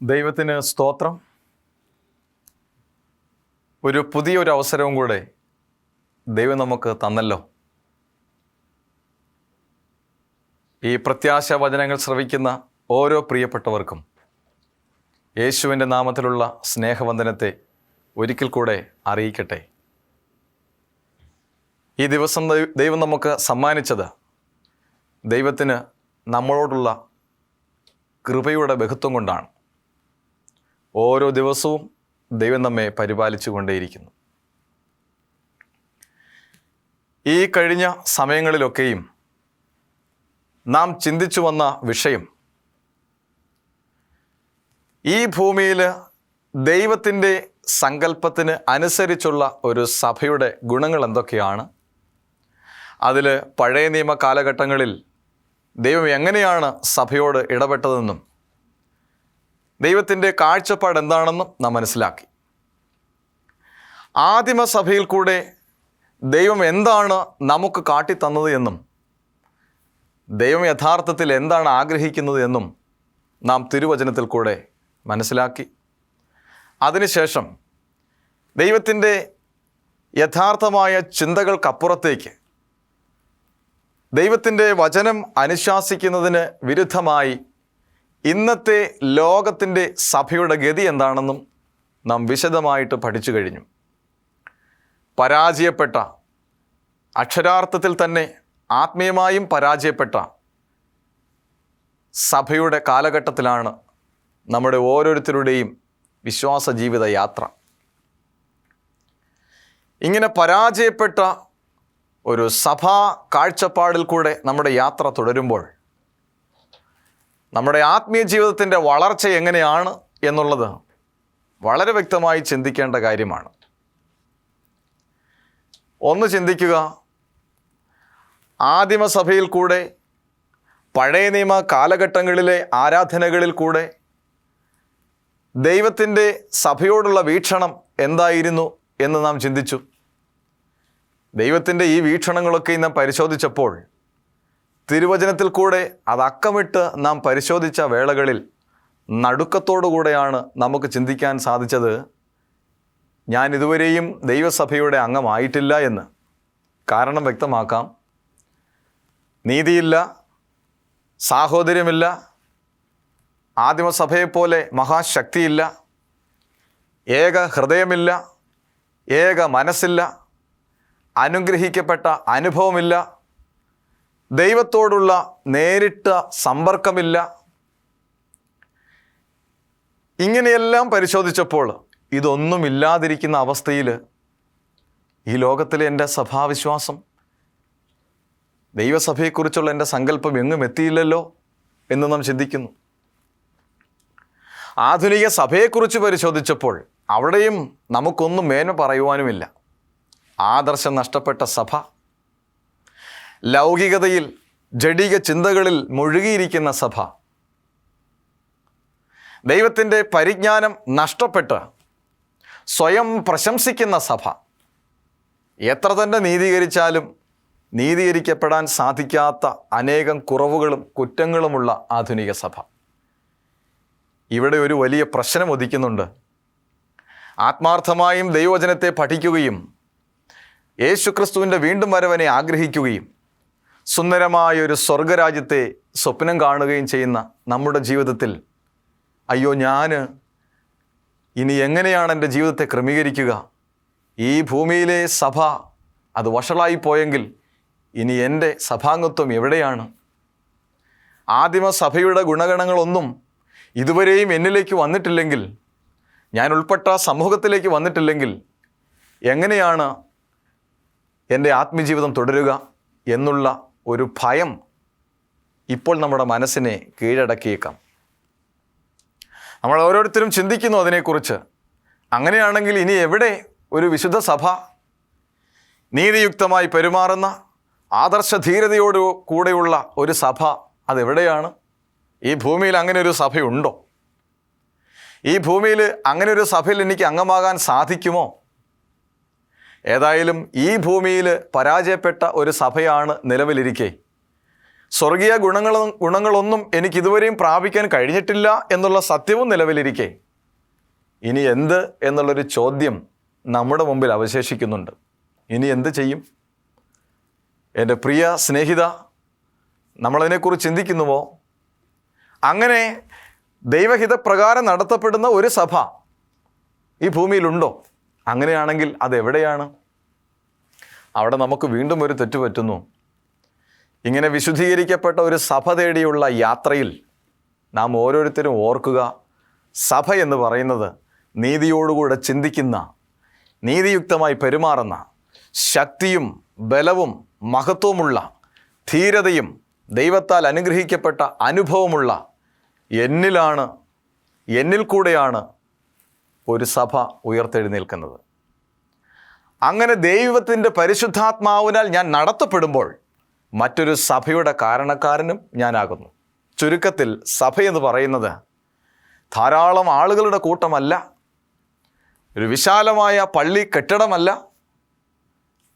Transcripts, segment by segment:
ദൈവത്തിന് സ്തോത്രം. പുതിയൊരു അവസരവും കൂടെ ദൈവം നമുക്ക് തന്നല്ലോ. ഈ പ്രത്യാശ വചനങ്ങൾ ശ്രവിക്കുന്ന ഓരോ പ്രിയപ്പെട്ടവർക്കും യേശുവിൻ്റെ നാമത്തിലുള്ള സ്നേഹവന്ദനത്തെ ഒരിക്കൽ കൂടെ അറിയിക്കട്ടെ. ഈ ദിവസം ദൈവം നമുക്ക് സമ്മാനിച്ചത് ദൈവത്തിന് നമ്മളോടുള്ള കൃപയുടെ ബഹുത്വം കൊണ്ടാണ്. ഓരോ ദിവസവും ദൈവം നമ്മെ പരിപാലിച്ചു കൊണ്ടേയിരിക്കുന്നു. ഈ കഴിഞ്ഞ സമയങ്ങളിലൊക്കെയും നാം ചിന്തിച്ചു വന്ന വിഷയം, ഈ ഭൂമിയിൽ ദൈവത്തിൻ്റെ സങ്കല്പത്തിന് അനുസരിച്ചുള്ള ഒരു സഭയുടെ ഗുണങ്ങൾ എന്തൊക്കെയാണ്, അതിൽ പഴയ നിയമ കാലഘട്ടങ്ങളിൽ ദൈവം എങ്ങനെയാണ് സഭയോട് ഇടപെട്ടതെന്നും ദൈവത്തിൻ്റെ കാഴ്ചപ്പാട് എന്താണെന്നും നാം മനസ്സിലാക്കി. ആദിമസഭയിൽ കൂടെ ദൈവം എന്താണ് നമുക്ക് കാട്ടിത്തന്നത് എന്നും ദൈവം യഥാർത്ഥത്തിൽ എന്താണ് ആഗ്രഹിക്കുന്നത് എന്നും നാം തിരുവചനത്തിൽ കൂടെ മനസ്സിലാക്കി. അതിനുശേഷം ദൈവത്തിൻ്റെ യഥാർത്ഥമായ ചിന്തകൾക്കപ്പുറത്തേക്ക് ദൈവത്തിൻ്റെ വചനം അനുശാസിക്കുന്നതിന് വിരുദ്ധമായി ഇന്നത്തെ ലോകത്തിൻ്റെ സഭയുടെ ഗതി എന്താണെന്നും നാം വിശദമായിട്ട് പഠിച്ചു കഴിഞ്ഞു. പരാജയപ്പെട്ട, അക്ഷരാർത്ഥത്തിൽ തന്നെ ആത്മീയമായും പരാജയപ്പെട്ട സഭയുടെ കാലഘട്ടത്തിലാണ് നമ്മുടെ ഓരോരുത്തരുടെയും വിശ്വാസ ജീവിത യാത്ര. ഇങ്ങനെ പരാജയപ്പെട്ട ഒരു സഭാ കാഴ്ചപ്പാടിൽ കൂടെ നമ്മുടെ യാത്ര തുടരുമ്പോൾ നമ്മുടെ ആത്മീയ ജീവിതത്തിൻ്റെ വളർച്ച എങ്ങനെയാണ് എന്നുള്ളത് വളരെ വ്യക്തമായി ചിന്തിക്കേണ്ട കാര്യമാണ്. ഒന്ന് ചിന്തിക്കുക, ആദിമസഭയിൽ കൂടെ, പഴയ നിയമ കാലഘട്ടങ്ങളിലെ ആരാധനകളിൽ കൂടെ ദൈവത്തിൻ്റെ സഭയോടുള്ള വീക്ഷണം എന്തായിരുന്നു എന്ന് നാം ചിന്തിച്ചു. ദൈവത്തിൻ്റെ ഈ വീക്ഷണങ്ങളൊക്കെ നാം പരിശോധിച്ചപ്പോൾ തിരുവചനത്തിൽ കൂടെ അത് അക്കമിട്ട് നാം പരിശോധിച്ച വേളകളിൽ നടുക്കത്തോടുകൂടെയാണ് നമുക്ക് ചിന്തിക്കാൻ സാധിച്ചത്, ഞാൻ ഇതുവരെയും ദൈവസഭയുടെ അംഗമായിട്ടില്ല എന്ന്. കാരണം വ്യക്തമാക്കാം. നീതിയില്ല, സാഹോദര്യമില്ല, ആദിമസഭയെപ്പോലെ മഹാശക്തിയില്ല, ഏക ഹൃദയമില്ല, ഏക മനസ്സില്ല, അനുഗ്രഹിക്കപ്പെട്ട അനുഭവമില്ല, ദൈവത്തോടുള്ള നേരിട്ട സമ്പർക്കമില്ല. ഇങ്ങനെയെല്ലാം പരിശോധിച്ചപ്പോൾ ഇതൊന്നുമില്ലാതിരിക്കുന്ന അവസ്ഥയിൽ ഈ ലോകത്തിലെ എൻ്റെ സഭാവിശ്വാസം, ദൈവസഭയെക്കുറിച്ചുള്ള എൻ്റെ സങ്കല്പം എങ്ങും എത്തിയില്ലല്ലോ എന്ന് നാം ചിന്തിക്കുന്നു. ആധുനിക സഭയെക്കുറിച്ച് പരിശോധിച്ചപ്പോൾ അവിടെയും നമുക്കൊന്നും മേന്മ പറയുവാനുമില്ല. ആദർശം നഷ്ടപ്പെട്ട സഭ, ലൗകികതയിൽ, ജഡിക ചിന്തകളിൽ മുഴുകിയിരിക്കുന്ന സഭ, ദൈവത്തിൻ്റെ പരിജ്ഞാനം നഷ്ടപ്പെട്ട് സ്വയം പ്രശംസിക്കുന്ന സഭ, എത്ര തന്നെ നീതീകരിച്ചാലും നീതീകരിക്കപ്പെടാൻ സാധിക്കാത്ത അനേകം കുറവുകളും കുറ്റങ്ങളുമുള്ള ആധുനിക സഭ. ഇവിടെ ഒരു വലിയ പ്രശ്നം ഉദിക്കുന്നുണ്ട്. ആത്മാർത്ഥമായും ദൈവവചനത്തെ പഠിക്കുകയും യേശുക്രിസ്തുവിൻ്റെ വീണ്ടും വരവനെ ആഗ്രഹിക്കുകയും സുന്ദരമായൊരു സ്വർഗരാജ്യത്തെ സ്വപ്നം കാണുകയും ചെയ്യുന്ന നമ്മുടെ ജീവിതത്തിൽ, അയ്യോ ഞാൻ ഇനി എങ്ങനെയാണ് എൻ്റെ ജീവിതത്തെ ക്രമീകരിക്കുക, ഈ ഭൂമിയിലെ സഭ അത് വഷളായിപ്പോയെങ്കിൽ ഇനി എൻ്റെ സഭാംഗത്വം എവിടെയാണ്, ആദിമസഭയുടെ ഗുണഗണങ്ങളൊന്നും ഇതുവരെയും എന്നിലേക്ക് വന്നിട്ടില്ലെങ്കിൽ, ഞാൻ ഉൾപ്പെട്ട സമൂഹത്തിലേക്ക് വന്നിട്ടില്ലെങ്കിൽ എങ്ങനെയാണ് എൻ്റെ ആത്മീയജീവിതം തുടരുക എന്നുള്ള ഒരു ഭയം ഇപ്പോൾ നമ്മുടെ മനസ്സിനെ കീഴടക്കിയേക്കാം. നമ്മൾ ഓരോരുത്തരും ചിന്തിക്കുന്നു അതിനെക്കുറിച്ച്. അങ്ങനെയാണെങ്കിൽ ഇനി എവിടെ ഒരു വിശുദ്ധ സഭ, നീതിയുക്തമായി പെരുമാറുന്ന ആദർശധീരതയോട് കൂടെയുള്ള ഒരു സഭ, അതെവിടെയാണ്? ഈ ഭൂമിയിൽ അങ്ങനെ ഒരു സഭയുണ്ടോ? ഈ ഭൂമിയിൽ അങ്ങനെ ഒരു സഭയിൽ എനിക്ക് അംഗമാകാൻ സാധിക്കുമോ? ഏതായാലും ഈ ഭൂമിയിൽ പരാജയപ്പെട്ട ഒരു സഭയാണ് നിലവിലിരിക്കെ സ്വർഗീയ ഗുണങ്ങളൊന്നും എനിക്കിതുവരെയും പ്രാപിക്കാൻ കഴിഞ്ഞിട്ടില്ല എന്നുള്ള സത്യവും നിലവിലിരിക്കെ ഇനി എന്ത് എന്നുള്ളൊരു ചോദ്യം നമ്മുടെ മുമ്പിൽ അവശേഷിക്കുന്നുണ്ട്. ഇനി എന്ത് ചെയ്യും? എൻ്റെ പ്രിയ സ്നേഹിത, നമ്മളതിനെക്കുറിച്ച് ചിന്തിക്കുന്നുവോ? അങ്ങനെ ദൈവഹിതപ്രകാരം നടത്തപ്പെടുന്ന ഒരു സഭ ഈ ഭൂമിയിലുണ്ടോ? അങ്ങനെയാണെങ്കിൽ അതെവിടെയാണ്? അവിടെ നമുക്ക് വീണ്ടും ഒരു തെറ്റ് പറ്റുന്നു. ഇങ്ങനെ വിശുദ്ധീകരിക്കപ്പെട്ട ഒരു സഭ തേടിയുള്ള യാത്രയിൽ നാം ഓരോരുത്തരും ഓർക്കുക, സഭ എന്ന് പറയുന്നത് നീതിയോടുകൂടെ ചിന്തിക്കുന്ന, നീതിയുക്തമായി പെരുമാറുന്ന, ശക്തിയും ബലവും മഹത്വമുള്ള, ധീരതയും ദൈവത്താൽ അനുഗ്രഹിക്കപ്പെട്ട അനുഭവമുള്ള എന്നിൽ കൂടെയാണ് ഒരു സഭ ഉയർത്തെഴുന്നേൽക്കുന്നത്. അങ്ങനെ ദൈവത്തിൻ്റെ പരിശുദ്ധാത്മാവിനാൽ ഞാൻ നടത്തപ്പെടുമ്പോൾ മറ്റൊരു സഭയുടെ കാരണക്കാരനും ഞാനാകുന്നു. ചുരുക്കത്തിൽ സഭയെന്ന് പറയുന്നത് ധാരാളം ആളുകളുടെ കൂട്ടമല്ല, ഒരു വിശാലമായ പള്ളി കെട്ടിടമല്ല.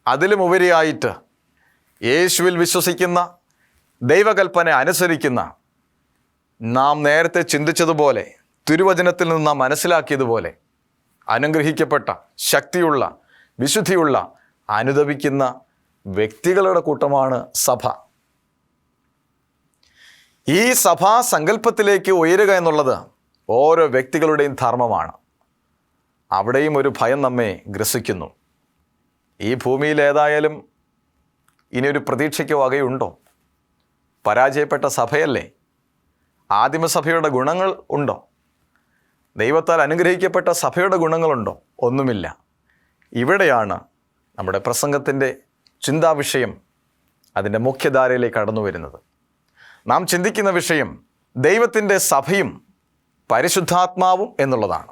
അതിലുമുപരിയായിട്ട് യേശുവിൽ വിശ്വസിക്കുന്ന, ദൈവകൽപ്പന അനുസരിക്കുന്ന, നാം നേരത്തെ ചിന്തിച്ചതുപോലെ തിരുവചനത്തിൽ നിന്ന് നാം മനസ്സിലാക്കിയതുപോലെ അനുഗ്രഹിക്കപ്പെട്ട, ശക്തിയുള്ള, വിശുദ്ധിയുള്ള, അനുദപിക്കുന്ന വ്യക്തികളുടെ കൂട്ടമാണ് സഭ. ഈ സഭാ സങ്കല്പത്തിലേക്ക് ഉയരുക എന്നുള്ളത് ഓരോ വ്യക്തികളുടെയും ധർമ്മമാണ്. അവിടെയും ഒരു ഭയം നമ്മെ ഗ്രസിക്കുന്നു. ഈ ഭൂമിയിൽ ഏതായാലും ഇനിയൊരു പ്രതീക്ഷയ്ക്ക് വകയുണ്ടോ? പരാജയപ്പെട്ട സഭയല്ലേ? ആദിമസഭയുടെ ഗുണങ്ങൾ ഉണ്ടോ? ദൈവത്താൽ അനുഗ്രഹിക്കപ്പെട്ട സഭയുടെ ഗുണങ്ങളുണ്ടോ? ഒന്നുമില്ല. ഇവിടെയാണ് നമ്മുടെ പ്രസംഗത്തിൻ്റെ ചിന്താവിഷയം അതിൻ്റെ മുഖ്യധാരയിലേക്ക് കടന്നു വരുന്നത്. നാം ചിന്തിക്കുന്ന വിഷയം ദൈവത്തിൻ്റെ സഭയും പരിശുദ്ധാത്മാവും എന്നുള്ളതാണ്.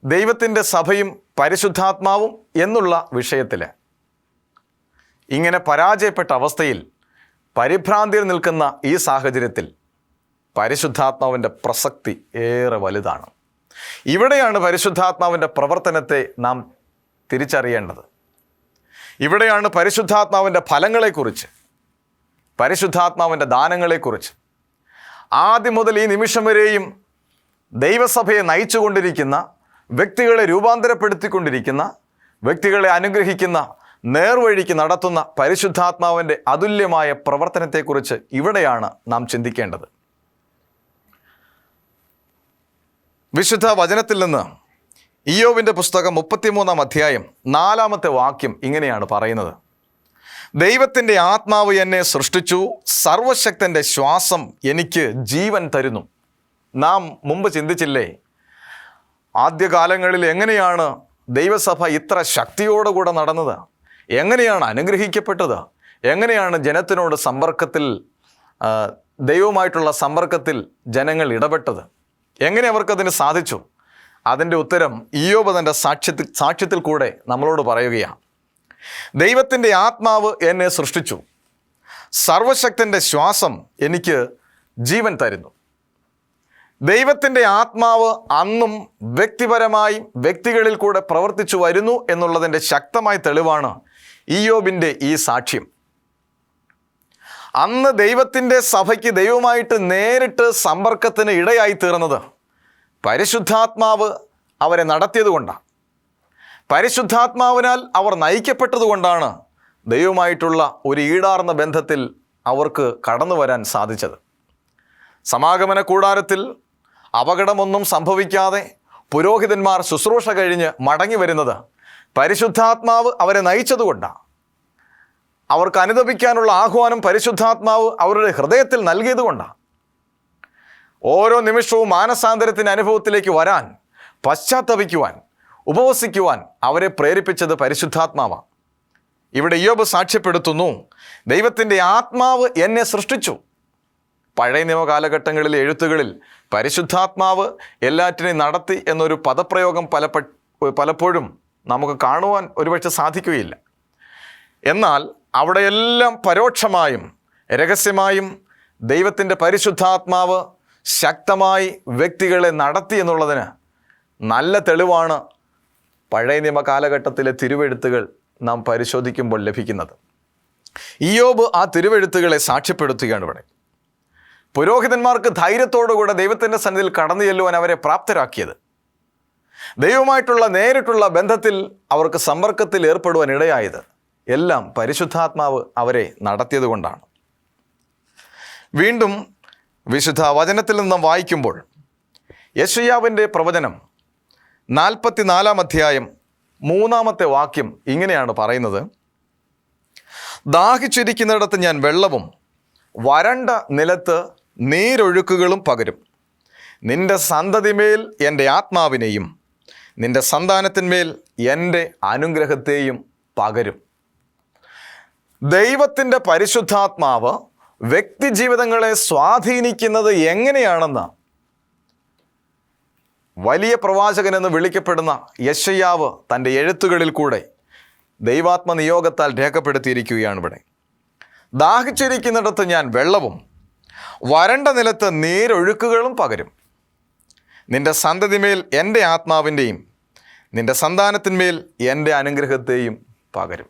ദൈവത്തിൻ്റെ സഭയും പരിശുദ്ധാത്മാവും എന്നുള്ള വിഷയത്തിൽ ഇങ്ങനെ പരാജയപ്പെട്ട അവസ്ഥയിൽ പരിഭ്രാന്തിയിൽ നിൽക്കുന്ന ഈ സാഹചര്യത്തിൽ പരിശുദ്ധാത്മാവിൻ്റെ പ്രസക്തി ഏറെ വലുതാണ്. ഇവിടെയാണ് പരിശുദ്ധാത്മാവിൻ്റെ പ്രവർത്തനത്തെ നാം തിരിച്ചറിയേണ്ടത്. ഇവിടെയാണ് പരിശുദ്ധാത്മാവിൻ്റെ ഫലങ്ങളെക്കുറിച്ച്, പരിശുദ്ധാത്മാവിൻ്റെ ദാനങ്ങളെക്കുറിച്ച്, ആദ്യം മുതൽ ഈ നിമിഷം വരെയും ദൈവസഭയെ നയിച്ചുകൊണ്ടിരിക്കുന്ന, വ്യക്തികളെ രൂപാന്തരപ്പെടുത്തിക്കൊണ്ടിരിക്കുന്ന, വ്യക്തികളെ അനുഗ്രഹിക്കുന്ന, നേർവഴിക്ക് നടത്തുന്ന പരിശുദ്ധാത്മാവിൻ്റെ അതുല്യമായ പ്രവർത്തനത്തെക്കുറിച്ച് ഇവിടെയാണ് നാം ചിന്തിക്കേണ്ടത്. വിശുദ്ധ വചനത്തിൽ നിന്ന് ഇയ്യോബിൻ്റെ പുസ്തകം 33-ാം അധ്യായം 4-ാമത്തെ വാക്യം ഇങ്ങനെയാണ് പറയുന്നത്: ദൈവത്തിൻ്റെ ആത്മാവ് എന്നെ സൃഷ്ടിച്ചു, സർവശക്തൻ്റെ ശ്വാസം എനിക്ക് ജീവൻ തരുന്നു. നാം മുമ്പ് ചിന്തിച്ചില്ലേ, ആദ്യകാലങ്ങളിൽ എങ്ങനെയാണ് ദൈവസഭ ഇത്ര ശക്തിയോടുകൂടെ നടന്നത്? എങ്ങനെയാണ് അനുഗ്രഹിക്കപ്പെട്ടത്? എങ്ങനെയാണ് ജനത്തിനോട് സമ്പർക്കത്തിൽ, ദൈവവുമായിട്ടുള്ള സമ്പർക്കത്തിൽ ജനങ്ങൾ ഇടപെട്ടത്? എങ്ങനെ അവർക്കതിന് സാധിച്ചു? അതിൻ്റെ ഉത്തരം ഇയ്യോബ് തൻ്റെ സാക്ഷ്യത്തിൽ കൂടെ നമ്മളോട് പറയുകയാണ്. ദൈവത്തിൻ്റെ ആത്മാവ് എന്നെ സൃഷ്ടിച്ചു, സർവശക്തൻ്റെ ശ്വാസം എനിക്ക് ജീവൻ തരുന്നു. ദൈവത്തിൻ്റെ ആത്മാവ് അന്നും വ്യക്തിപരമായി വ്യക്തികളിൽ കൂടെ പ്രവർത്തിച്ചു വരുന്നു എന്നുള്ളതിൻ്റെ ശക്തമായ തെളിവാണ് ഇയ്യോബിൻ്റെ ഈ സാക്ഷ്യം. അന്ന് ദൈവത്തിൻ്റെ സഭയ്ക്ക് ദൈവമായിട്ട് നേരിട്ട് സമ്പർക്കത്തിന് ഇടയായി തീർന്നത് പരിശുദ്ധാത്മാവ് അവരെ നടത്തിയതുകൊണ്ടാണ്. പരിശുദ്ധാത്മാവിനാൽ അവർ നയിക്കപ്പെട്ടതുകൊണ്ടാണ് ദൈവമായിട്ടുള്ള ഒരു ഈടാർന്ന ബന്ധത്തിൽ അവർക്ക് കടന്നു വരാൻ സാധിച്ചത്. സമാഗമന കൂടാരത്തിൽ അപകടമൊന്നും സംഭവിക്കാതെ പുരോഹിതന്മാർ ശുശ്രൂഷ കഴിഞ്ഞ് മടങ്ങി വരുന്നത് പരിശുദ്ധാത്മാവ് അവരെ നയിച്ചതുകൊണ്ടാണ്. അവർക്ക് അനുദപിക്കാനുള്ള ആഹ്വാനം പരിശുദ്ധാത്മാവ് അവരുടെ ഹൃദയത്തിൽ നൽകിയതുകൊണ്ടാണ്. ഓരോ നിമിഷവും മാനസാന്തരത്തിൻ്റെ അനുഭവത്തിലേക്ക് വരാൻ, പശ്ചാത്തപിക്കുവാൻ, ഉപവസിക്കുവാൻ അവരെ പ്രേരിപ്പിച്ചത് പരിശുദ്ധാത്മാവാണ്. ഇവിടെ ഇയ്യോബ് സാക്ഷ്യപ്പെടുത്തുന്നു, ദൈവത്തിൻ്റെ ആത്മാവ് എന്നെ സൃഷ്ടിച്ചു. പഴയ നിയമ കാലഘട്ടങ്ങളിലെ എഴുത്തുകളിൽ പരിശുദ്ധാത്മാവ് എല്ലാറ്റിനെയും നടത്തി എന്നൊരു പദപ്രയോഗം പലപ്പോഴും നമുക്ക് കാണുവാൻ ഒരുപക്ഷെ സാധിക്കുകയില്ല. എന്നാൽ അവിടെയെല്ലാം പരോക്ഷമായും രഹസ്യമായും ദൈവത്തിൻ്റെ പരിശുദ്ധാത്മാവ് ശക്തമായി വ്യക്തികളെ നടത്തി എന്നുള്ളതിന് നല്ല തെളിവാണ് പഴയ നിയമ കാലഘട്ടത്തിലെ തിരുവെഴുത്തുകൾ നാം പരിശോധിക്കുമ്പോൾ ലഭിക്കുന്നത്. ഇയ്യോബ് ആ തിരുവെഴുത്തുകളെ സാക്ഷ്യപ്പെടുത്തുകയാണ് ഇവിടെ. പുരോഹിതന്മാർക്ക് ധൈര്യത്തോടുകൂടെ ദൈവത്തിൻ്റെ സന്നിധിയിൽ കടന്നു ചെല്ലുവാൻ അവരെ പ്രാപ്തരാക്കിയത്, ദൈവമായിട്ടുള്ള നേരിട്ടുള്ള ബന്ധത്തിൽ അവർക്ക് സമ്പർക്കത്തിൽ ഏർപ്പെടുവാൻ ഇടയായത് എല്ലാം പരിശുദ്ധാത്മാവ് അവരെ നടത്തിയത് കൊണ്ടാണ്. വീണ്ടും വിശുദ്ധ വചനത്തിൽ നിന്നും വായിക്കുമ്പോൾ യെശയ്യാവിൻ്റെ പ്രവചനം 44-ാം അധ്യായം 3-ാമത്തെ വാക്യം ഇങ്ങനെയാണ് പറയുന്നത്: ദാഹിച്ചിരിക്കുന്നിടത്ത് ഞാൻ വെള്ളവും വരണ്ട നിലത്ത് നീരൊഴുക്കുകളും പകരും. നിന്റെ സന്തതിമേൽ എൻ്റെ ആത്മാവിനെയും നിന്റെ സന്താനത്തിന്മേൽ എൻ്റെ അനുഗ്രഹത്തെയും പകരും. ദൈവത്തിൻ്റെ പരിശുദ്ധാത്മാവ് വ്യക്തിജീവിതങ്ങളെ സ്വാധീനിക്കുന്നത് എങ്ങനെയാണെന്ന് വലിയ പ്രവാചകൻ എന്ന് വിളിക്കപ്പെടുന്ന യെശയ്യാവ് തൻ്റെ എഴുത്തുകളിൽ കൂടെ ദൈവാത്മ നിയോഗത്താൽ രേഖപ്പെടുത്തിയിരിക്കുകയാണ് ഇവിടെ. ദാഹിച്ചിരിക്കുന്നിടത്ത് ഞാൻ വെള്ളവും വരണ്ട നിലത്ത് നീരൊഴുക്കുകളും പകരും. നിന്റെ സന്തതിമേൽ എൻ്റെ ആത്മാവിൻ്റെയും നിന്റെ സന്താനത്തിന്മേൽ എൻ്റെ അനുഗ്രഹത്തെയും പകരും.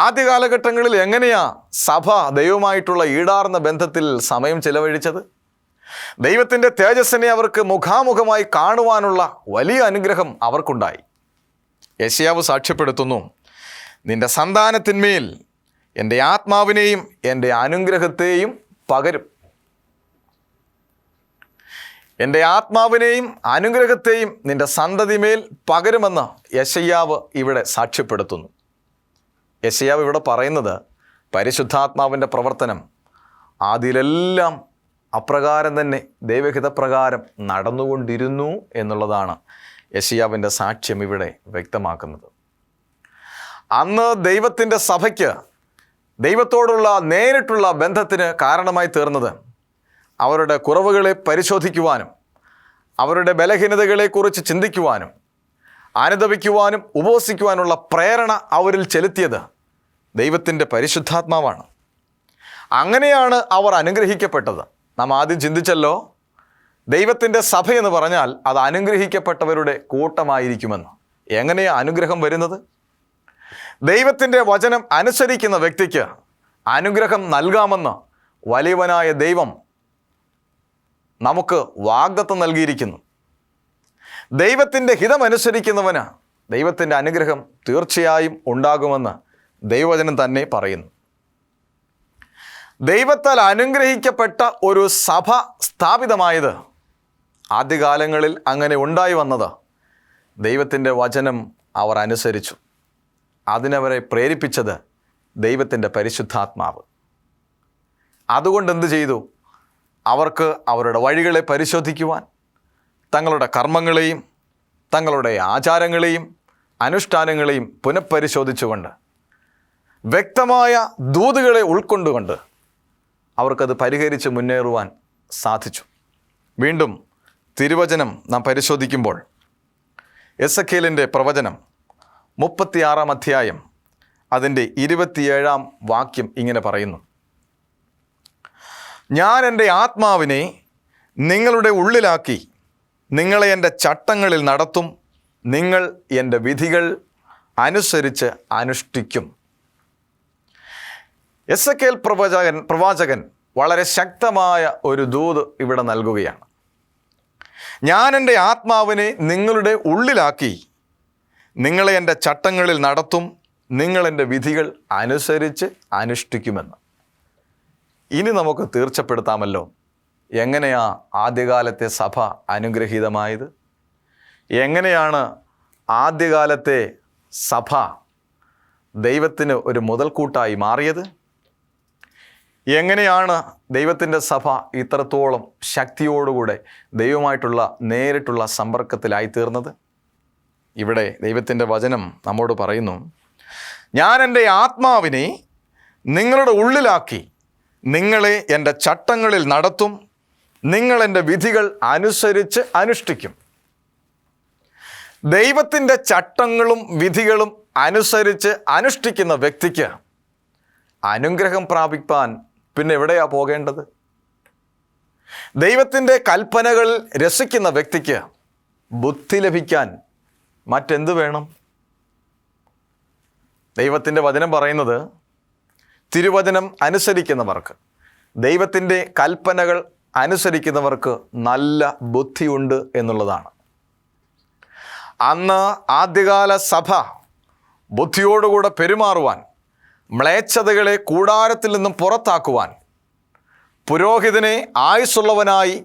ആദ്യ കാലഘട്ടങ്ങളിൽ എങ്ങനെയാ സഭ ദൈവമായിട്ടുള്ള ഈടാർന്ന ബന്ധത്തിൽ സമയം ചെലവഴിച്ചത്? ദൈവത്തിൻ്റെ തേജസ്സിനെ അവർക്ക് മുഖാമുഖമായി കാണുവാനുള്ള വലിയ അനുഗ്രഹം അവർക്കുണ്ടായി. യെശയ്യാവ് സാക്ഷ്യപ്പെടുത്തുന്നു: നിന്റെ സന്താനത്തിന്മേൽ എൻ്റെ ആത്മാവിനെയും എൻ്റെ അനുഗ്രഹത്തെയും പകരും. എൻ്റെ ആത്മാവിനെയും അനുഗ്രഹത്തെയും നിന്റെ സന്തതിമേൽ പകരുമെന്ന് യെശയ്യാവ് ഇവിടെ സാക്ഷ്യപ്പെടുത്തുന്നു. യെശയ്യാവ് ഇവിടെ പറയുന്നത് പരിശുദ്ധാത്മാവിൻ്റെ പ്രവർത്തനം ആദിയിലെല്ലാം അപ്രകാരം തന്നെ ദൈവഹിതപ്രകാരം നടന്നുകൊണ്ടിരുന്നു എന്നുള്ളതാണ് യെശയ്യാവിൻ്റെ സാക്ഷ്യം ഇവിടെ വ്യക്തമാക്കുന്നത്. അന്ന് ദൈവത്തിൻ്റെ സഭയ്ക്ക് ദൈവത്തോടുള്ള നേരിട്ടുള്ള ബന്ധത്തിന് കാരണമായി തീർന്നത് അവരുടെ കുറവുകളെ പരിശോധിക്കുവാനും അവരുടെ ബലഹീനതകളെക്കുറിച്ച് ചിന്തിക്കുവാനും അനുതപിക്കുവാനും ഉപവസിക്കുവാനുള്ള പ്രേരണ അവരിൽ ചെലുത്തിയത് ദൈവത്തിൻ്റെ പരിശുദ്ധാത്മാവാണ്. അങ്ങനെയാണ് അവർ അനുഗ്രഹിക്കപ്പെട്ടത്. നാം ആദ്യം ചിന്തിച്ചല്ലോ, ദൈവത്തിൻ്റെ സഭയെന്ന് പറഞ്ഞാൽ അത് അനുഗ്രഹിക്കപ്പെട്ടവരുടെ കൂട്ടമായിരിക്കുമെന്ന്. എങ്ങനെയാണ് അനുഗ്രഹം വരുന്നത്? ദൈവത്തിൻ്റെ വചനം അനുസരിക്കുന്ന വ്യക്തിക്ക് അനുഗ്രഹം നൽകാമെന്ന് വലിയവനായ ദൈവം നമുക്ക് വാഗ്ദത്തം നൽകിയിരിക്കുന്നു. ദൈവത്തിൻ്റെ ഹിതമനുസരിക്കുന്നവന് ദൈവത്തിൻ്റെ അനുഗ്രഹം തീർച്ചയായും ഉണ്ടാകുമെന്ന് ദൈവവചനം തന്നെ പറയുന്നു. ദൈവത്താൽ അനുഗ്രഹിക്കപ്പെട്ട ഒരു സഭ സ്ഥാപിതമായത് ആദ്യകാലങ്ങളിൽ അങ്ങനെ ഉണ്ടായി വന്നത് ദൈവത്തിൻ്റെ വചനം അവർ അനുസരിച്ചു. അതിനവരെ പ്രേരിപ്പിച്ചത് ദൈവത്തിൻ്റെ പരിശുദ്ധാത്മാവ്. അതുകൊണ്ട് എന്ത് ചെയ്തു? അവർക്ക് അവരുടെ വഴികളെ പരിശോധിക്കുവാൻ, തങ്ങളുടെ കർമ്മങ്ങളെയും തങ്ങളുടെ ആചാരങ്ങളെയും അനുഷ്ഠാനങ്ങളെയും പുനഃപരിശോധിച്ചുകൊണ്ട് വ്യക്തമായ ദൂതുകളെ ഉൾക്കൊണ്ടുകൊണ്ട് അവർക്കത് പരിഹരിച്ച് മുന്നേറുവാൻ സാധിച്ചു. വീണ്ടും തിരുവചനം നാം പരിശോധിക്കുമ്പോൾ എസെക്കിയേലിൻ്റെ പ്രവചനം 36-ാം അധ്യായം അതിൻ്റെ 27-ാം വാക്യം ഇങ്ങനെ പറയുന്നു: ഞാൻ എൻ്റെ ആത്മാവിനെ നിങ്ങളുടെ ഉള്ളിലാക്കി നിങ്ങളെ എൻ്റെ ചട്ടങ്ങളിൽ നടത്തും, നിങ്ങൾ എൻ്റെ വിധികൾ അനുസരിച്ച് അനുഷ്ഠിക്കും. എസെക്കിയേൽ പ്രവാചകൻ വളരെ ശക്തമായ ഒരു ദൂത് ഇവിടെ നൽകുകയാണ്. ഞാൻ എൻ്റെ ആത്മാവിനെ നിങ്ങളുടെ ഉള്ളിലാക്കി നിങ്ങളെ എൻ്റെ ചട്ടങ്ങളിൽ നടത്തും, നിങ്ങൾ എൻ്റെ വിധികൾ അനുസരിച്ച് അനുഷ്ഠിക്കുമെന്ന്. ഇനി നമുക്ക് തീർച്ചപ്പെടുത്താമല്ലോ, എങ്ങനെയാ ആദ്യകാലത്തെ സഭ അനുഗ്രഹീതമായത്? എങ്ങനെയാണ് ആദ്യകാലത്തെ സഭ ദൈവത്തിന് ഒരു മുതൽക്കൂട്ടായി മാറിയത്? എങ്ങനെയാണ് ദൈവത്തിൻ്റെ സഭ ഇത്രത്തോളം ശക്തിയോടുകൂടെ ദൈവമായിട്ടുള്ള നേരിട്ടുള്ള സമ്പർക്കത്തിലായിത്തീർന്നത്? ഇവിടെ ദൈവത്തിൻ്റെ വചനം നമ്മോട് പറയുന്നു: ഞാൻ എൻ്റെ ആത്മാവിനെ നിങ്ങളുടെ ഉള്ളിലാക്കി നിങ്ങളെ എൻ്റെ ചട്ടങ്ങളിൽ നടത്തും, നിങ്ങൾ എൻ്റെ വിധികൾ അനുസരിച്ച് അനുഷ്ഠിക്കും. ദൈവത്തിൻ്റെ ചട്ടങ്ങളും വിധികളും അനുസരിച്ച് അനുഷ്ഠിക്കുന്ന വ്യക്തിക്ക് അനുഗ്രഹം പ്രാപിപ്പാൻ പിന്നെ എവിടെയാ പോകേണ്ടത്? ദൈവത്തിൻ്റെ കൽപ്പനകൾ രസിക്കുന്ന വ്യക്തിക്ക് ബുദ്ധി ലഭിക്കാൻ മറ്റെന്ത് വേണം? ദൈവത്തിൻ്റെ വചനം പറയുന്നത് തിരുവചനം അനുസരിക്കുന്നവർക്ക്, ദൈവത്തിൻ്റെ കൽപ്പനകൾ അനുസരിക്കുന്നവർക്ക് നല്ല ബുദ്ധിയുണ്ട് എന്നുള്ളതാണ്. അന്ന് ആദ്യകാല സഭ ബുദ്ധിയോടുകൂടെ പെരുമാറുവാൻ, മ്ലേച്ഛതകളെ കൂടാരത്തിൽ നിന്നും പുറത്താക്കുവാൻ, പുരോഹിതനെ ആയുസ്സുള്ളവനായി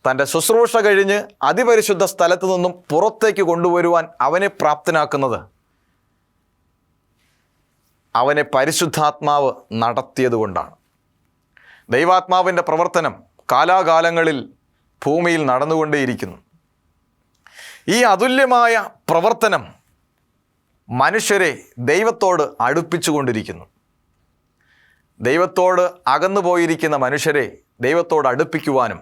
തൻ്റെ ശുശ്രൂഷ കഴിഞ്ഞ് അതിപരിശുദ്ധ സ്ഥലത്തു നിന്നും പുറത്തേക്ക് കൊണ്ടുവരുവാൻ അവനെ പ്രാപ്തനാക്കുന്നത് അവനെ പരിശുദ്ധാത്മാവ് നടത്തിയതുകൊണ്ടാണ്. ദൈവാത്മാവിൻ്റെ പ്രവർത്തനം കാലാകാലങ്ങളിൽ ഭൂമിയിൽ നടന്നുകൊണ്ടേയിരിക്കുന്നു. ഈ അതുല്യമായ പ്രവർത്തനം മനുഷ്യരെ ദൈവത്തോട് അടുപ്പിച്ചുകൊണ്ടിരിക്കുന്നു. ദൈവത്തോട് അകന്നു പോയിരിക്കുന്ന മനുഷ്യരെ ദൈവത്തോട് അടുപ്പിക്കുവാനും,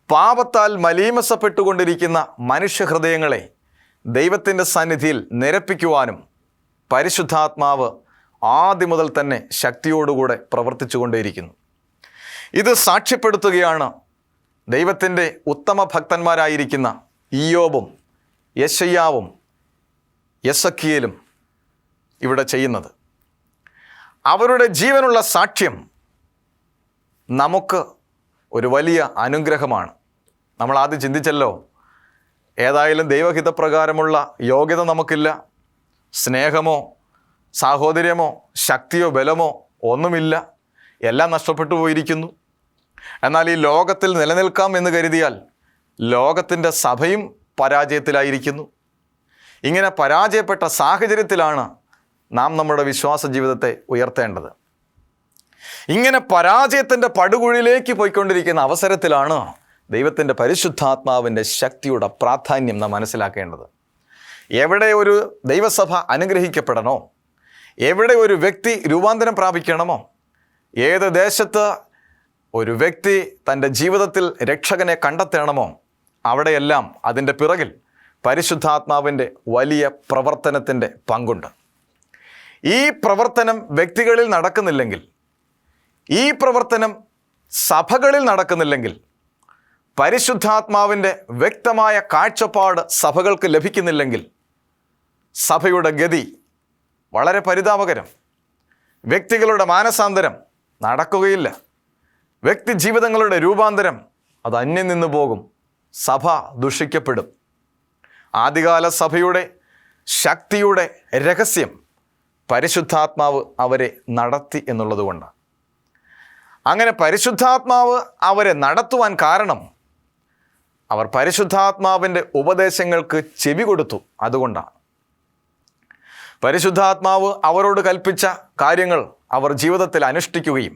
പാപത്താൽ മലീമസപ്പെട്ടുകൊണ്ടിരിക്കുന്ന മനുഷ്യഹൃദയങ്ങളെ ദൈവത്തിൻ്റെ സന്നിധിയിൽ നിരപ്പിക്കുവാനും പരിശുദ്ധാത്മാവ് ആദ്യം മുതൽ തന്നെ ശക്തിയോടുകൂടെ പ്രവർത്തിച്ചു കൊണ്ടേയിരിക്കുന്നു. ഇത് സാക്ഷ്യപ്പെടുത്തുകയാണ് ദൈവത്തിൻ്റെ ഉത്തമ ഭക്തന്മാരായിരിക്കുന്ന ഇയ്യോബും യെശയ്യാവും യെസക്കിയേലും ഇവിടെ ചെയ്യുന്നത്. അവരുടെ ജീവനുള്ള സാക്ഷ്യം നമുക്ക് ഒരു വലിയ അനുഗ്രഹമാണ്. നമ്മൾ ആദ്യം ചിന്തിച്ചല്ലോ, ഏതായാലും ദൈവഹിതപ്രകാരമുള്ള യോഗ്യത നമുക്കില്ല, സ്നേഹമോ സാഹോദര്യമോ ശക്തിയോ ബലമോ ഒന്നുമില്ല, എല്ലാം നഷ്ടപ്പെട്ടു പോയിരിക്കുന്നു. എന്നാൽ ഈ ലോകത്തിൽ നിലനിൽക്കാം എന്ന് കരുതിയാൽ ലോകത്തിൻ്റെ സഭയും പരാജയത്തിലായിരിക്കുന്നു. ഇങ്ങനെ പരാജയപ്പെട്ട സാഹചര്യത്തിലാണ് നാം നമ്മുടെ വിശ്വാസ ജീവിതത്തെ ഉയർത്തേണ്ടത്. ഇങ്ങനെ പരാജയത്തിൻ്റെ പടുകുഴിയിലേക്ക് പോയിക്കൊണ്ടിരിക്കുന്ന അവസരത്തിലാണ് ദൈവത്തിൻ്റെ പരിശുദ്ധാത്മാവിൻ്റെ ശക്തിയുടെ പ്രാധാന്യം നാം മനസ്സിലാക്കേണ്ടത്. എവിടെ ഒരു ദൈവസഭ അനുഗ്രഹിക്കപ്പെടണോ, എവിടെ ഒരു വ്യക്തി രൂപാന്തരം പ്രാപിക്കണമോ, ഏത് ദേശത്ത് ഒരു വ്യക്തി തൻ്റെ ജീവിതത്തിൽ രക്ഷകനെ കണ്ടെത്തണമോ, അവിടെയെല്ലാം അതിൻ്റെ പിറകിൽ പരിശുദ്ധാത്മാവിൻ്റെ വലിയ പ്രവർത്തനത്തിൻ്റെ പങ്കുണ്ട്. ഈ പ്രവർത്തനം വ്യക്തികളിൽ നടക്കുന്നില്ലെങ്കിൽ, ഈ പ്രവർത്തനം സഭകളിൽ നടക്കുന്നില്ലെങ്കിൽ, പരിശുദ്ധാത്മാവിൻ്റെ വ്യക്തമായ കാഴ്ചപ്പാട് സഭകൾക്ക് ലഭിക്കുന്നില്ലെങ്കിൽ സഭയുടെ ഗതി വളരെ പരിതാപകരം. വ്യക്തികളുടെ മാനസാന്തരം നടക്കുകയില്ല. വ്യക്തി ജീവിതങ്ങളുടെ രൂപാന്തരം അത് അന്യം നിന്ന് പോകും. സഭ ദുഷിക്കപ്പെടും. ആദ്യകാല സഭയുടെ ശക്തിയുടെ രഹസ്യം പരിശുദ്ധാത്മാവ് അവരെ നടത്തി എന്നുള്ളതുകൊണ്ടാണ്. അങ്ങനെ പരിശുദ്ധാത്മാവ് അവരെ നടത്തുവാൻ കാരണം അവർ പരിശുദ്ധാത്മാവിൻ്റെ ഉപദേശങ്ങൾക്ക് ചെവി കൊടുത്തു. അതുകൊണ്ടാണ് പരിശുദ്ധാത്മാവ് അവരോട് കൽപ്പിച്ച കാര്യങ്ങൾ അവർ ജീവിതത്തിൽ അനുഷ്ഠിക്കുകയും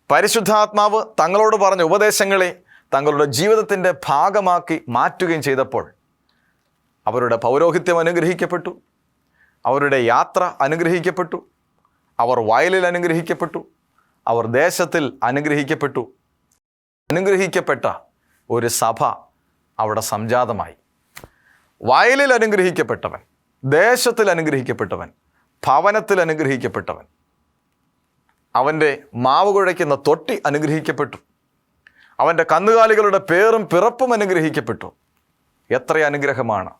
പരിശുദ്ധാത്മാവ് തങ്ങളോട് പറഞ്ഞ ഉപദേശങ്ങളെ തങ്ങളുടെ ജീവിതത്തിൻ്റെ ഭാഗമാക്കി മാറ്റുകയും ചെയ്തപ്പോൾ അവരുടെ പൗരോഹിത്യം അനുഗ്രഹിക്കപ്പെട്ടു, അവരുടെ യാത്ര അനുഗ്രഹിക്കപ്പെട്ടു, അവർ വയലിൽ അനുഗ്രഹിക്കപ്പെട്ടു, അവർ ദേശത്തിൽ അനുഗ്രഹിക്കപ്പെട്ടു. അനുഗ്രഹിക്കപ്പെട്ട ഒരു സഭ അവിടെ സംജാതമായി. വയലിൽ അനുഗ്രഹിക്കപ്പെട്ടവൻ, ദേശത്തിൽ അനുഗ്രഹിക്കപ്പെട്ടവൻ, ഭവനത്തിൽ അനുഗ്രഹിക്കപ്പെട്ടവൻ, അവൻ്റെ മാവ് കുഴയ്ക്കുന്ന തൊട്ടി അനുഗ്രഹിക്കപ്പെട്ടു, അവൻ്റെ കന്നുകാലികളുടെ പേറും പിറപ്പും അനുഗ്രഹിക്കപ്പെട്ടു. എത്ര അനുഗ്രഹമാണ്!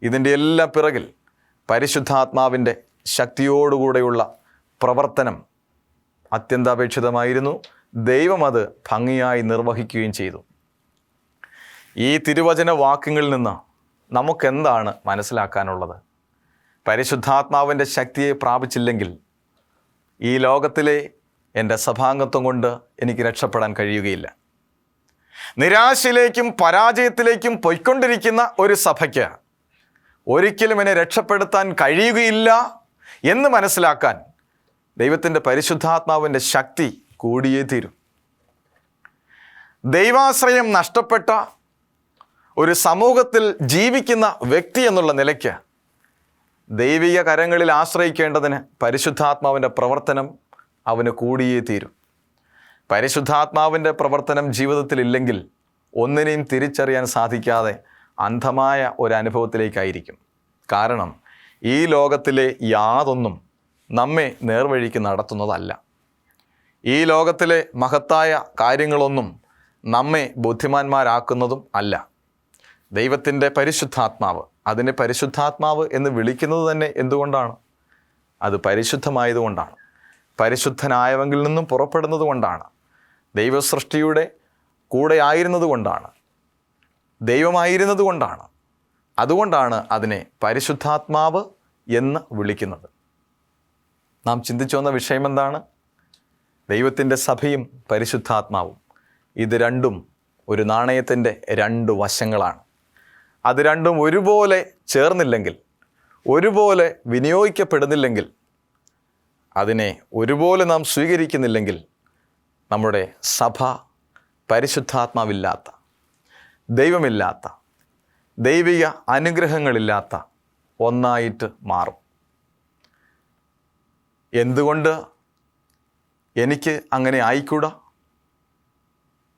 ഇതിൻ്റെ എല്ലാം പിറകിൽ പരിശുദ്ധാത്മാവിൻ്റെ ശക്തിയോടുകൂടെയുള്ള പ്രവർത്തനം അത്യന്താപേക്ഷിതമായിരുന്നു. ദൈവം അത് ഭംഗിയായി നിർവഹിക്കുകയും ചെയ്തു. ഈ തിരുവചന വാക്യങ്ങളിൽ നിന്ന് നമുക്കെന്താണ് മനസ്സിലാക്കാനുള്ളത്? പരിശുദ്ധാത്മാവിൻ്റെ ശക്തിയെ പ്രാപിച്ചില്ലെങ്കിൽ ഈ ലോകത്തിലെ എൻ്റെ സഭാംഗത്വം കൊണ്ട് എനിക്ക് രക്ഷപ്പെടാൻ കഴിയുകയില്ല. നിരാശയിലേക്കും പരാജയത്തിലേക്കും പൊയ്ക്കൊണ്ടിരിക്കുന്ന ഒരു സഭയ്ക്ക് ഒരിക്കലും എന്നെ രക്ഷപ്പെടുത്താൻ കഴിയുകയില്ല എന്ന് മനസ്സിലാക്കാൻ ദൈവത്തിൻ്റെ പരിശുദ്ധാത്മാവിൻ്റെ ശക്തി കൂടിയേ തീരും. ദൈവാശ്രയം നഷ്ടപ്പെട്ട ഒരു സമൂഹത്തിൽ ജീവിക്കുന്ന വ്യക്തി എന്നുള്ള നിലയ്ക്ക് ദൈവിക കരങ്ങളിൽ ആശ്രയിക്കേണ്ടതിന് പരിശുദ്ധാത്മാവിൻ്റെ പ്രവർത്തനം അവന് കൂടിയേ തീരും. പരിശുദ്ധാത്മാവിൻ്റെ പ്രവർത്തനം ജീവിതത്തിലില്ലെങ്കിൽ ഒന്നിനെയും തിരിച്ചറിയാൻ സാധിക്കാതെ അന്ധമായ ഒരു അനുഭവത്തിലേക്കായിരിക്കും. കാരണം ഈ ലോകത്തിലെ യാതൊന്നും നമ്മെ നേർവഴിക്ക് നടത്തുന്നതല്ല. ഈ ലോകത്തിലെ മഹത്തായ കാര്യങ്ങളൊന്നും നമ്മെ ബുദ്ധിമാന്മാരാക്കുന്നതും അല്ല. ദൈവത്തിൻ്റെ പരിശുദ്ധാത്മാവ്, അതിനെ പരിശുദ്ധാത്മാവ് എന്ന് വിളിക്കുന്നത് തന്നെ എന്തുകൊണ്ടാണ്? അത് പരിശുദ്ധമായതുകൊണ്ടാണ്, പരിശുദ്ധനായവങ്കിൽ നിന്നും പുറപ്പെടുന്നത് കൊണ്ടാണ്, ദൈവസൃഷ്ടിയുടെ കൂടെ ആയിരുന്നത് കൊണ്ടാണ്, ദൈവമായിരുന്നത് കൊണ്ടാണ്. അതുകൊണ്ടാണ് അതിനെ പരിശുദ്ധാത്മാവ് എന്ന് വിളിക്കുന്നത്. നാം ചിന്തിച്ചു വന്ന വിഷയം എന്താണ്? ദൈവത്തിൻ്റെ സഭയും പരിശുദ്ധാത്മാവും, ഇത് രണ്ടും ഒരു നാണയത്തിൻ്റെ രണ്ട് വശങ്ങളാണ്. അത് രണ്ടും ഒരുപോലെ ചേർന്നില്ലെങ്കിൽ, ഒരുപോലെ വിനിയോഗിക്കപ്പെടുന്നില്ലെങ്കിൽ, അതിനെ ഒരുപോലെ നാം സ്വീകരിക്കുന്നില്ലെങ്കിൽ, നമ്മുടെ സഭ പരിശുദ്ധാത്മാവില്ലാത്ത, ദൈവമില്ലാത്ത, ദൈവിക അനുഗ്രഹങ്ങളില്ലാത്ത ഒന്നായിട്ട് മാറും. എന്തുകൊണ്ട് എനിക്ക് അങ്ങനെ ആയിക്കൂടാ?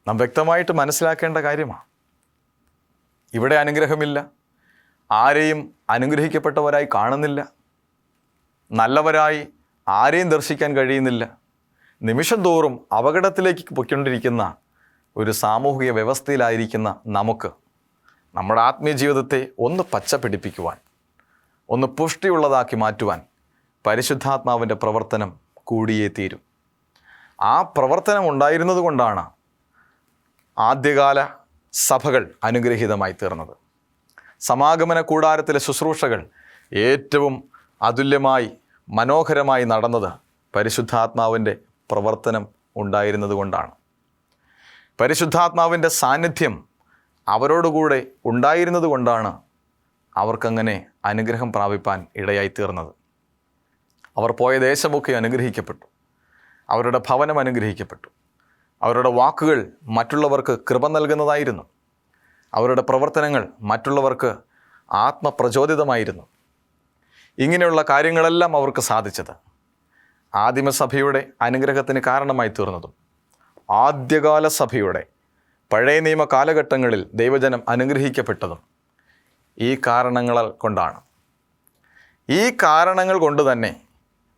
നാം വ്യക്തമായിട്ട് മനസ്സിലാക്കേണ്ട കാര്യമാണ്. ഇവിടെ അനുഗ്രഹമില്ല, ആരെയും അനുഗ്രഹിക്കപ്പെട്ടവരായി കാണുന്നില്ല, നല്ലവരായി ആരെയും ദർശിക്കാൻ കഴിയുന്നില്ല. നിമിഷം തോറും അപകടത്തിലേക്ക് പൊയ്ക്കൊണ്ടിരിക്കുന്ന ഒരു സാമൂഹിക വ്യവസ്ഥയിലായിരിക്കുന്ന നമുക്ക് നമ്മുടെ ആത്മീയ ജീവിതത്തെ ഒന്ന് പച്ച പിടിപ്പിക്കുവാൻ, ഒന്ന് പുഷ്ടിയുള്ളതാക്കി മാറ്റുവാൻ പരിശുദ്ധാത്മാവിൻ്റെ പ്രവർത്തനം കൂടിയേ തീരും. ആ പ്രവർത്തനം ഉണ്ടായിരുന്നത് കൊണ്ടാണ് ആദ്യകാല സഭകൾ അനുഗ്രഹീതമായി തീർന്നത്. സമാഗമന കൂടാരത്തിലെ ശുശ്രൂഷകൾ ഏറ്റവും അതുല്യമായി മനോഹരമായി നടന്നത് പരിശുദ്ധാത്മാവിൻ്റെ പ്രവർത്തനം ഉണ്ടായിരുന്നത് കൊണ്ടാണ്. പരിശുദ്ധാത്മാവിൻ്റെ സാന്നിധ്യം അവരോടുകൂടെ ഉണ്ടായിരുന്നത് കൊണ്ടാണ് അവർക്കങ്ങനെ അനുഗ്രഹം പ്രാപിപ്പാൻ ഇടയായിത്തീർന്നത്. അവർ പോയ ദേശമൊക്കെ അനുഗ്രഹിക്കപ്പെട്ടു, അവരുടെ ഭവനം അനുഗ്രഹിക്കപ്പെട്ടു, അവരുടെ വാക്കുകൾ മറ്റുള്ളവർക്ക് കൃപ നൽകുന്നതായിരുന്നു, അവരുടെ പ്രവർത്തനങ്ങൾ മറ്റുള്ളവർക്ക് ആത്മപ്രചോദിതമായിരുന്നു. ഇങ്ങനെയുള്ള കാര്യങ്ങളെല്ലാം അവർക്ക് സാധിച്ചത് ആദിമസഭയുടെ അനുഗ്രഹത്തിന് കാരണമായി തീർന്നതും, ആദ്യകാല സഭയുടെ പഴയ നിയമ കാലഘട്ടങ്ങളിൽ ദൈവജനം അനുഗ്രഹിക്കപ്പെട്ടതും ഈ കാരണങ്ങൾ കൊണ്ടാണ്. ഈ കാരണങ്ങൾ കൊണ്ട് തന്നെ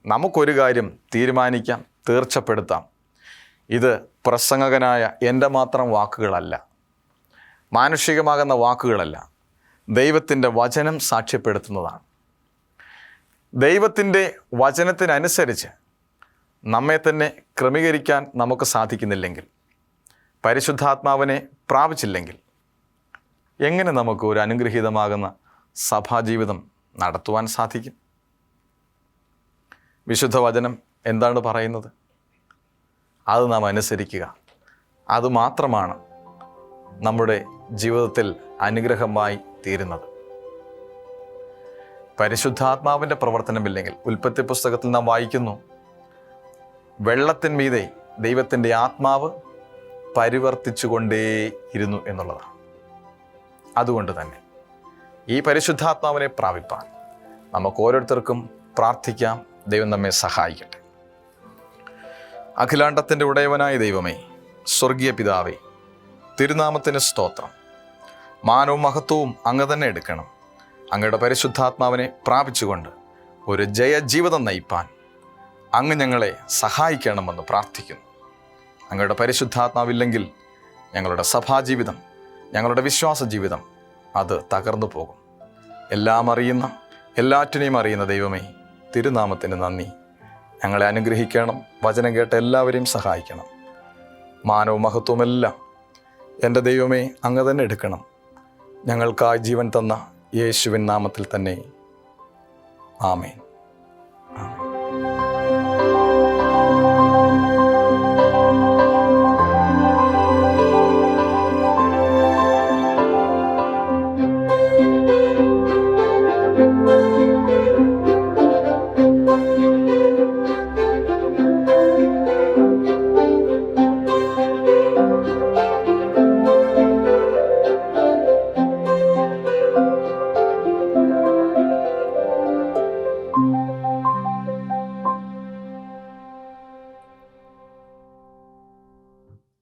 നമുക്കൊരു കാര്യം തീരുമാനിക്കാം, തീർച്ചപ്പെടുത്താം: ഇത് പ്രസംഗകനായ എൻ്റെ മാത്രം വാക്കുകളല്ല, മാനുഷികമാകുന്ന വാക്കുകളല്ല, ദൈവത്തിൻ്റെ വചനം സാക്ഷ്യപ്പെടുത്തുന്നതാണ്. ദൈവത്തിൻ്റെ വചനത്തിനനുസരിച്ച് നമ്മെ തന്നെ ക്രമീകരിക്കാൻ നമുക്ക് സാധിക്കുന്നില്ലെങ്കിൽ, പരിശുദ്ധാത്മാവിനെ പ്രാപിച്ചില്ലെങ്കിൽ, എങ്ങനെ നമുക്ക് ഒരു അനുഗ്രഹീതമാകുന്ന സഭാജീവിതം നടത്തുവാൻ സാധിക്കും? വിശുദ്ധ വചനം എന്താണ് പറയുന്നത്? അത് നാം അനുസരിക്കുക. അതുമാത്രമാണ് നമ്മുടെ ജീവിതത്തിൽ അനുഗ്രഹമായി തീരുന്നത്. പരിശുദ്ധാത്മാവിൻ്റെ പ്രവർത്തനമില്ലെങ്കിൽ, ഉൽപ്പത്തി പുസ്തകത്തിൽ നാം വായിക്കുന്നു, വെള്ളത്തിന്മീതെ ദൈവത്തിൻ്റെ ആത്മാവ് പരിവർത്തിച്ചുകൊണ്ടേയിരുന്നു എന്നുള്ളതാണ്. അതുകൊണ്ട് തന്നെ ഈ പരിശുദ്ധാത്മാവിനെ പ്രാപിപ്പാൻ നമുക്ക് ഓരോരുത്തർക്കും പ്രാർത്ഥിക്കാം. ദൈവം നമ്മെ സഹായിക്കട്ടെ. അഖിലാണ്ടത്തിൻ്റെ ഉടയവനായ ദൈവമേ, സ്വർഗീയ പിതാവേ, തിരുനാമത്തിന് സ്തോത്രം. മാനവും മഹത്വവും അങ്ങ് തന്നെ എടുക്കണം. അങ്ങയുടെ പരിശുദ്ധാത്മാവിനെ പ്രാപിച്ചുകൊണ്ട് ഒരു ജയജീവിതം നയിപ്പാൻ അങ്ങ് ഞങ്ങളെ സഹായിക്കണമെന്ന് പ്രാർത്ഥിക്കുന്നു. അങ്ങയുടെ പരിശുദ്ധാത്മാവില്ലെങ്കിൽ ഞങ്ങളുടെ സഭാജീവിതം, ഞങ്ങളുടെ വിശ്വാസ ജീവിതം അത് തകർന്നു പോകും. എല്ലാം അറിയുന്ന, എല്ലാറ്റിനെയും അറിയുന്ന ദൈവമേ, തിരുനാമത്തിന് നന്ദി. ഞങ്ങളെ അനുഗ്രഹിക്കണം. വചനം കേട്ട എല്ലാവരെയും സഹായിക്കണം. മാനവും മഹത്വമെല്ലാം എൻ്റെ ദൈവമേ അങ്ങ് തന്നെ എടുക്കണം. ഞങ്ങൾക്കായി ജീവൻ തന്ന യേശുവിൻ നാമത്തിൽ തന്നെ. ആമേൻ.